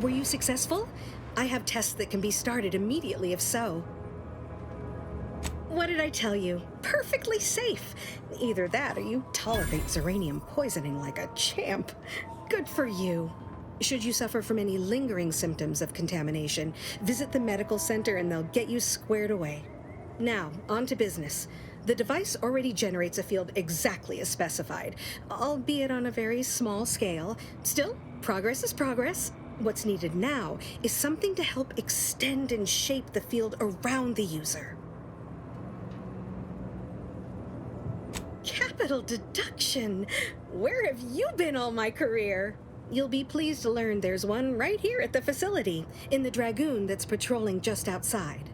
Were you successful? I have tests that can be started immediately if so. What did I tell you? Perfectly safe. Either that or you tolerate Zeranium poisoning like a champ. Good for you. Should you suffer from any lingering symptoms of contamination, visit the medical center and they'll get you squared away. Now, on to business. The device already generates a field exactly as specified, albeit on a very small scale. Still, progress is progress. What's needed now is something to help extend and shape the field around the user. Capital deduction! Where have you been all my career? You'll be pleased to learn there's one right here at the facility, in the Dragoon that's patrolling just outside.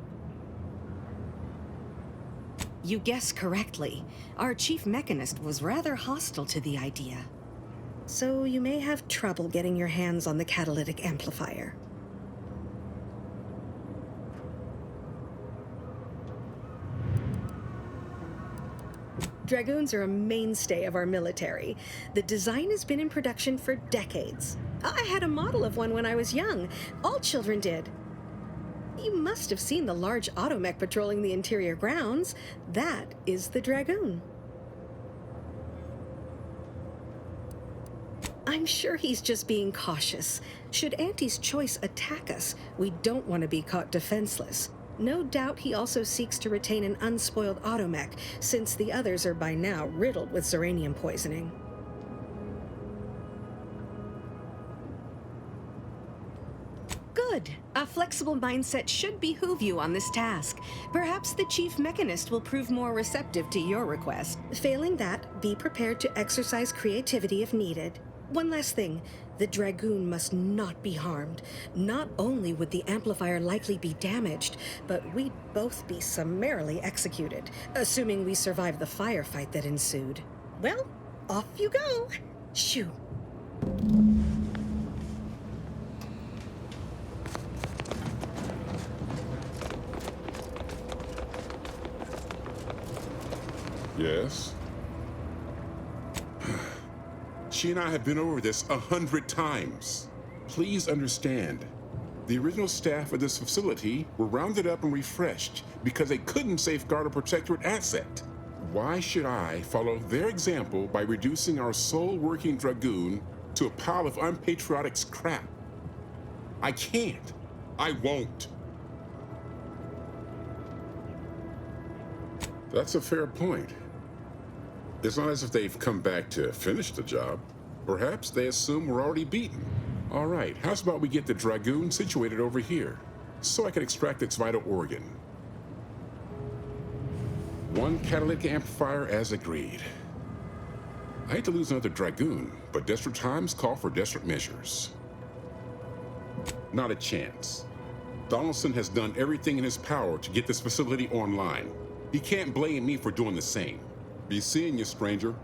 You guessed correctly. Our chief mechanist was rather hostile to the idea. So you may have trouble getting your hands on the catalytic amplifier. Dragoons are a mainstay of our military. The design has been in production for decades. I had a model of one when I was young. All children did. You must have seen the large automech patrolling the interior grounds. That is the Dragoon. I'm sure he's just being cautious. Should Auntie's Choice attack us, we don't want to be caught defenseless. No doubt he also seeks to retain an unspoiled automech, since the others are by now riddled with Zeranium poisoning. Good. A flexible mindset should behoove you on this task. Perhaps the chief mechanist will prove more receptive to your request. Failing that, be prepared to exercise creativity if needed. One last thing. The Dragoon must not be harmed. Not only would the amplifier likely be damaged, but we'd both be summarily executed, assuming we survive the firefight that ensued. Well, off you go. Shoo. Yes? She and I have been over this 100 times. Please understand, the original staff of this facility were rounded up and refreshed because they couldn't safeguard a protectorate asset. Why should I follow their example by reducing our sole working Dragoon to a pile of unpatriotic scrap? I can't. I won't. That's a fair point. It's not as if they've come back to finish the job. Perhaps they assume we're already beaten. All right, how's about we get the Dragoon situated over here, so I can extract its vital organ? One catalytic amplifier as agreed. I hate to lose another Dragoon, but desperate times call for desperate measures. Not a chance. Donaldson has done everything in his power to get this facility online. He can't blame me for doing the same. Be seeing you, stranger.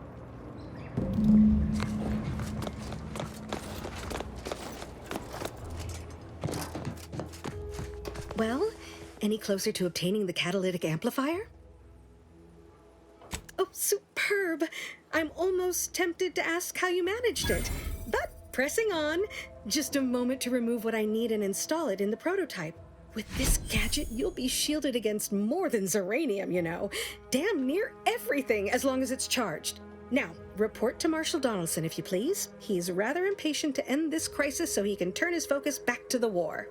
Well, any closer to obtaining the catalytic amplifier? Oh, superb! I'm almost tempted to ask how you managed it. But pressing on, just a moment to remove what I need and install it in the prototype. With this gadget, you'll be shielded against more than Zeranium, you know. Damn near everything, as long as it's charged. Now, report to Marshal Donaldson, if you please. He's rather impatient to end this crisis so he can turn his focus back to the war.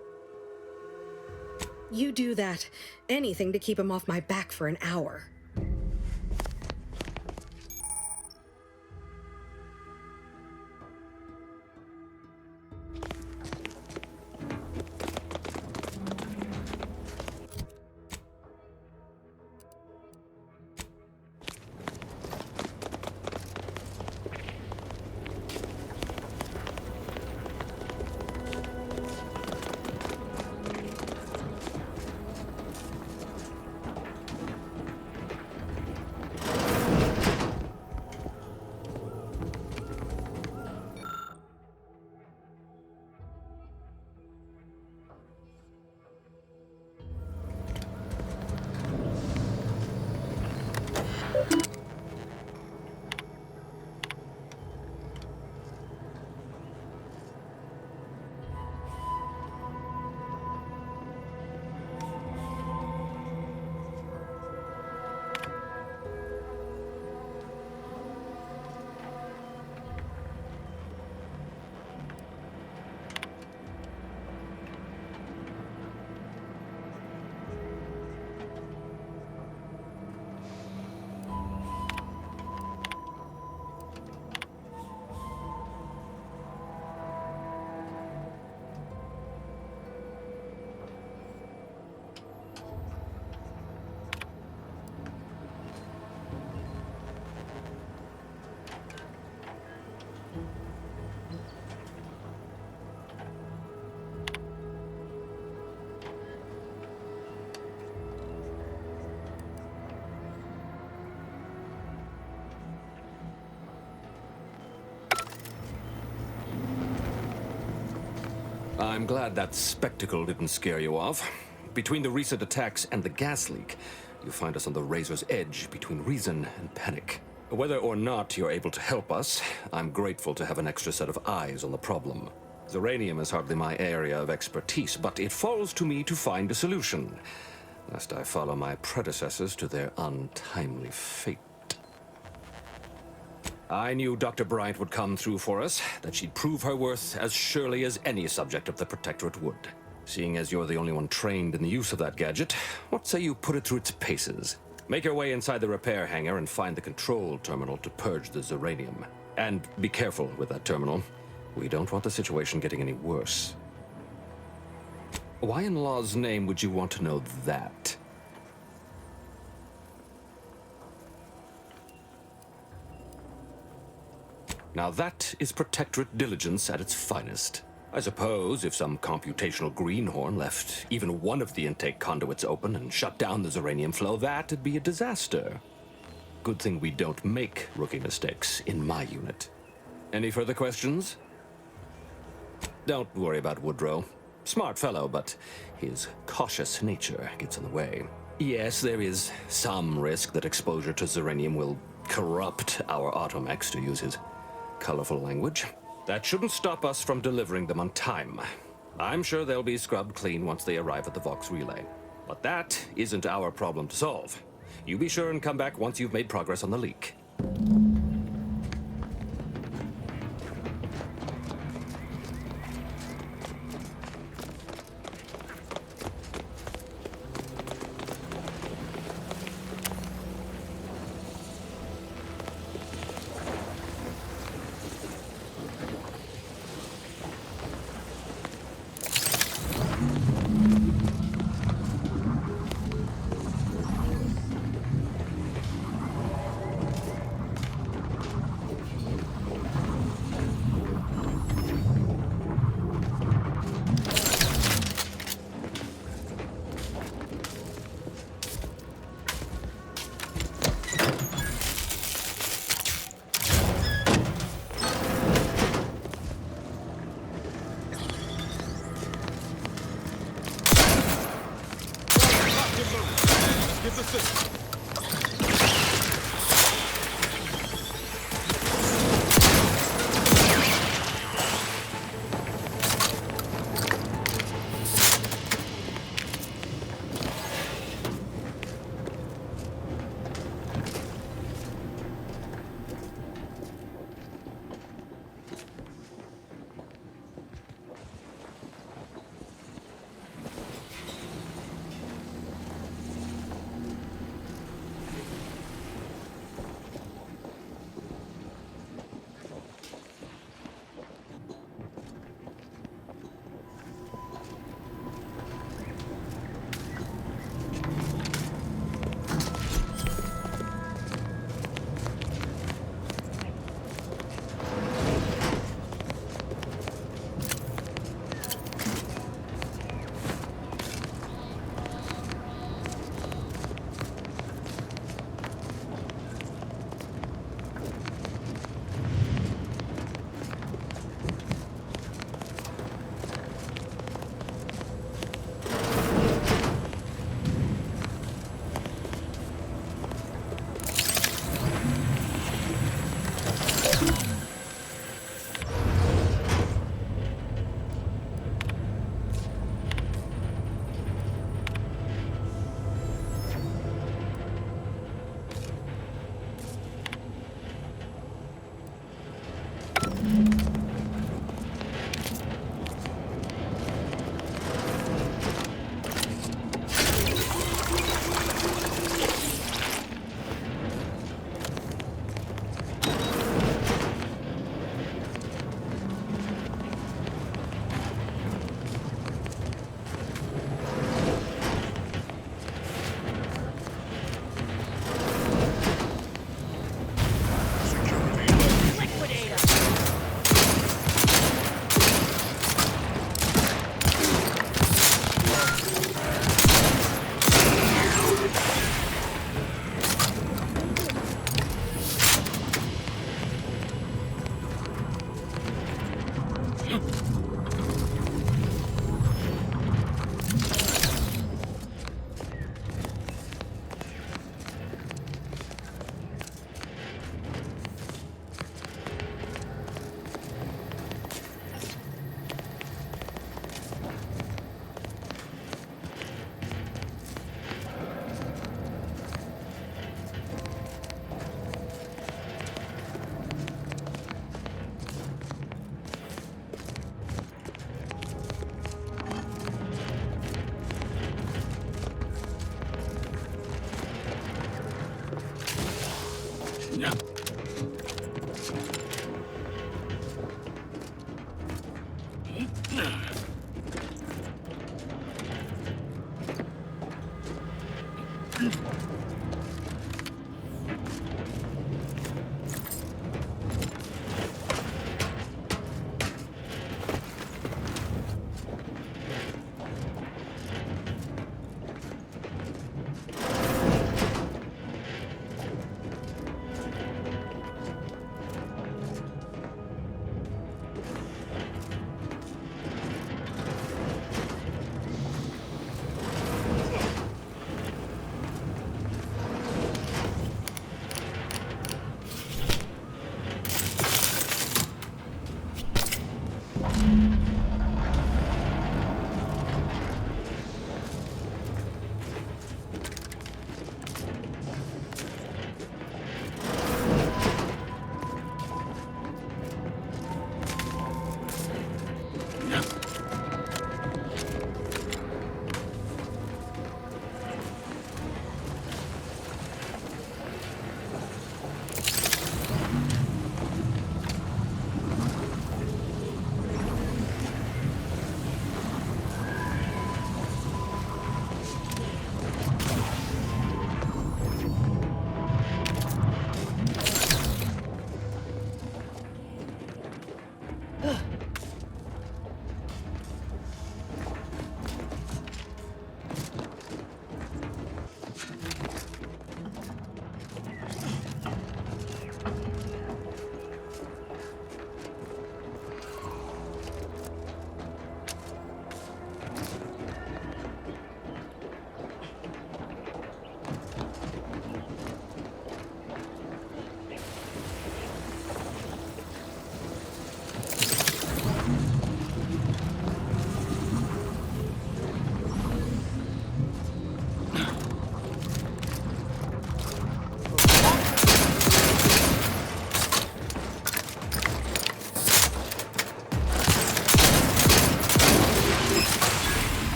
You do that. Anything to keep him off my back for an hour. I'm glad that spectacle didn't scare you off. Between the recent attacks and the gas leak, you find us on the razor's edge between reason and panic. Whether or not you're able to help us, I'm grateful to have an extra set of eyes on the problem. Zeranium is hardly my area of expertise, but it falls to me to find a solution, lest I follow my predecessors to their untimely fate. I knew Dr. Bryant would come through for us, that she'd prove her worth as surely as any subject of the Protectorate would. Seeing as you're the only one trained in the use of that gadget, what say you put it through its paces? Make your way inside the repair hangar and find the control terminal to purge the Zeranium. And be careful with that terminal. We don't want the situation getting any worse. Why in law's name would you want to know that? Now that is Protectorate diligence at its finest. I suppose if some computational greenhorn left even one of the intake conduits open and shut down the Zeranium flow, that'd be a disaster. Good thing we don't make rookie mistakes in my unit. Any further questions? Don't worry about Woodrow. Smart fellow, but his cautious nature gets in the way. Yes, there is some risk that exposure to Zeranium will corrupt our automechs, to use his colorful language. That shouldn't stop us from delivering them on time. I'm sure they'll be scrubbed clean once they arrive at the Vox relay. But that isn't our problem to solve. You be sure and come back once you've made progress on the leak.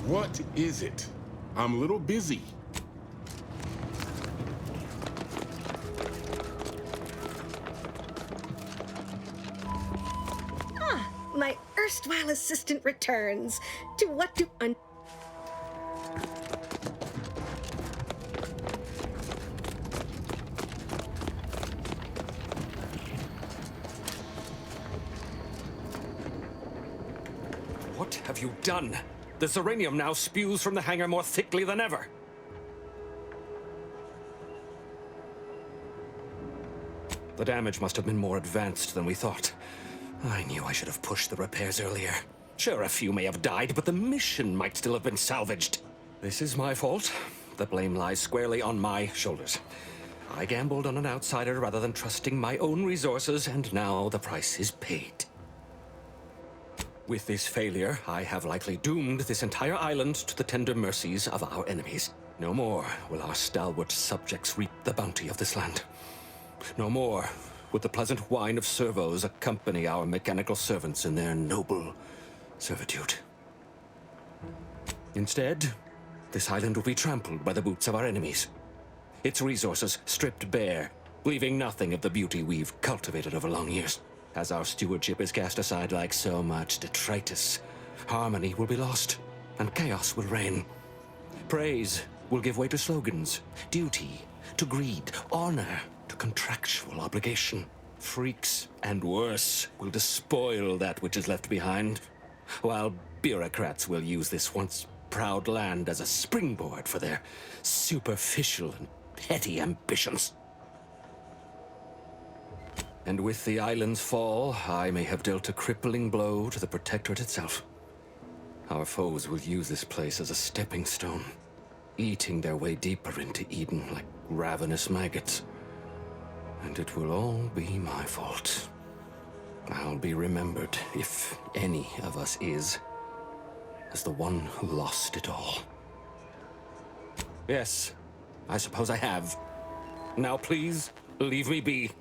What is it? I'm a little busy. My erstwhile assistant returns. To what do What have you done? The Zeranium now spews from the hangar more thickly than ever. The damage must have been more advanced than we thought. I knew I should have pushed the repairs earlier. Sure, a few may have died, but the mission might still have been salvaged. This is my fault. The blame lies squarely on my shoulders. I gambled on an outsider rather than trusting my own resources, and now the price is paid. With this failure, I have likely doomed this entire island to the tender mercies of our enemies. No more will our stalwart subjects reap the bounty of this land. No more would the pleasant whine of servos accompany our mechanical servants in their noble servitude. Instead, this island will be trampled by the boots of our enemies. Its resources stripped bare, leaving nothing of the beauty we've cultivated over long years. As our stewardship is cast aside like so much detritus, harmony will be lost, and chaos will reign. Praise will give way to slogans, duty to greed, honor to contractual obligation. Freaks, and worse, will despoil that which is left behind, while bureaucrats will use this once proud land as a springboard for their superficial and petty ambitions. And with the island's fall, I may have dealt a crippling blow to the Protectorate itself. Our foes will use this place as a stepping stone, eating their way deeper into Eden like ravenous maggots. And it will all be my fault. I'll be remembered, if any of us is, as the one who lost it all. Yes, I suppose I have. Now please, leave me be.